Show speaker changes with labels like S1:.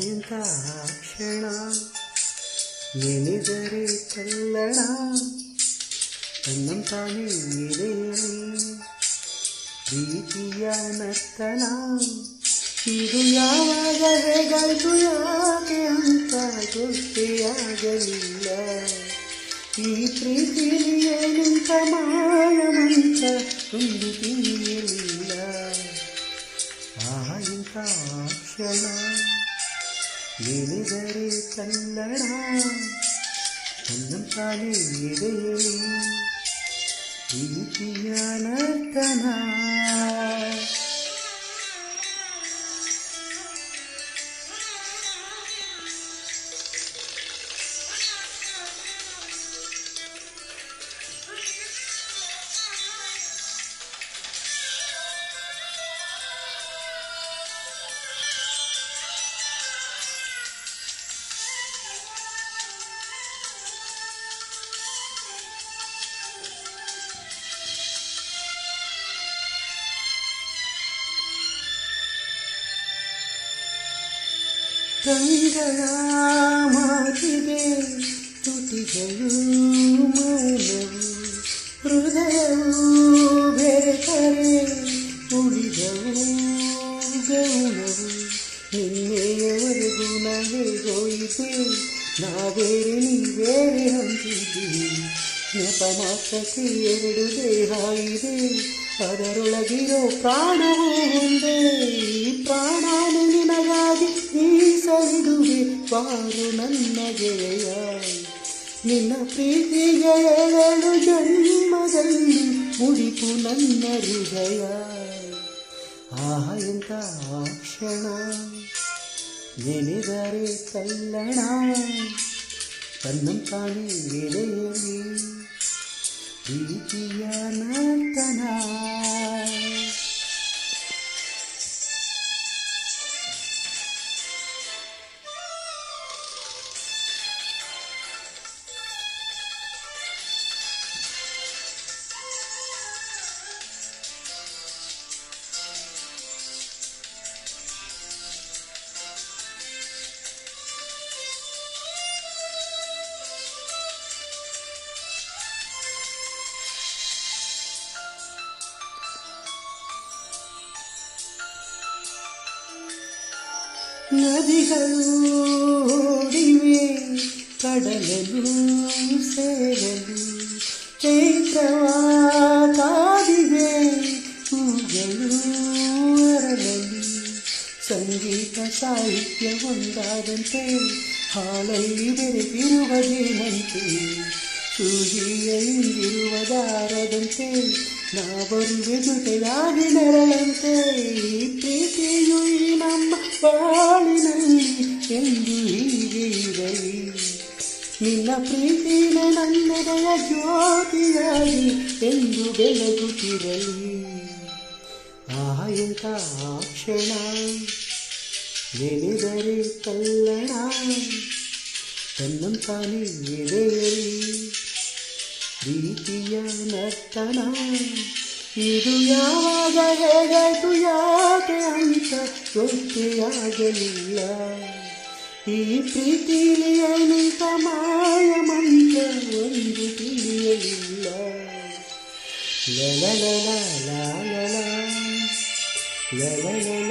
S1: ಇಂಥ ಕ್ಷಣ ನೆನೆದರೆ ಚಲ್ಲಣ ತನ್ನಂತಾನೇ ಎದೆಯಲಿ ಪ್ರೀತಿಯ ನರ್ತನ ಇದು ಯಾವಾಗ ಹೇಗಾಯ್ತು ಯಾಕೆ ಅಂತ ಗೊತ್ತೇಯಾಗಲಿಲ್ಲ ಈ ಪ್ರೀತಿಲಿ ಏನಂತ ಮಾಯಮಂತ ಒಂದು ತಿಳಿಯಲಿಲ್ಲ ಇಂಥ ಕ್ಷಣ ನೆನೆದರೆ ಚಲ್ಲಣ ತನ್ನಂತಾನೇ ಎದೆಯಲಿ ಪ್ರೀತಿಯ ನರ್ತನ ಕಂಗಳ ಮಾತಿಗೆ ತುಟಿಗಳು ಮೌನವು ಹೃದಯವು ಬೆರೆತರೆ ಉಳಿದವು ಗೌನವು ನಿನ್ನೆಯವರೆಗೂ ನಾ ಹೇಗೋಯಿತೆ ನಾ ಬೇರೆ ನೀ ಬೇರೆ ಅಂತಿದ್ದೀವಿ ನೆಪ ಮಾತ್ರಕ್ಕೆ ಎರಡು ದೇಹ ಇದೆ ಅದರೊಳಗಿರೋ ಪ್ರಾಣವೂ ಒಂದೇ ಪ್ರಾಣನು ನಿನಗಾಗಿ ಮೀಸಲಿಡುವೆ ಬಾರು ನನ್ನ ಗೆಳೆಯ ನಿನ್ನ ಪ್ರೀತಿಗೆ 7 ಜನ್ಮದಲ್ಲಿ ಮುಡಿಪು ನನ್ನ ಹೃದಯ ಎಂಥ ಕ್ಷಣ ನೆನೆದರೆ ತಲ್ಲಣ ತನ್ನಂತಾನೇ ಎದೆಯಲಿ ಪ್ರೀತಿಯ ನರ್ತನ ನದಿಗಳು ಓಡಿವೆ ಕಡಲಲು ಸೇರಲು ಚೈತ್ರವ ಕಾದಿವೆ ಹೂಗಳು ಅರಳಲು ಸಂಗೀತ ಸಾಹಿತ್ಯ ಒಂದಾದಂತೆ ಹಾಲಲ್ಲಿ ಬೆರೆತಿರುವುದೇನಂತೆ ಸೂಜಿಯ ಹಿಂದಿರುವ ದಾರದಂತೆ ನಾ ಬರುವೆ ಜೊತೆಯಾಗಿ ನೆರಳಂತೆ ಪ್ರೀತಿಯು ಈ ನಮ್ಮ ಬಾಳಿನಲ್ಲಿ ಎಂದು ಹೀಗೆ ಇರಲಿ ನಿನ್ನ ಪ್ರೀತಿನ ನನ್ನದಯ ಜ್ಯೋತಿಯಾಗಿ ಎಂದು ಬೆಳಗುತ್ತಿರಲಿ ಎಂಥ ಕ್ಷಣ ನೆನೆದರೆ ತಲ್ಲಣ ತನ್ನಂತಾನೇ ಎದೆಯಲಿ ಪ್ರೀತಿಯ ನರ್ತನ ಇದು ಯಾವಾಗ ಹೇಗಾಯ್ತು ಯಾಕೆ ಅಂತ ಗೊತ್ತೇಯಾಗಲಿಲ್ಲ ಈ ಪ್ರೀತಿಲಿ ಏನಂತ ಮಾಯಮಂತ ಒಂದು ತಿಳಿಯಲಿಲ್ಲ ಲಲಲಲ ಲಲಲ ಲಲಲ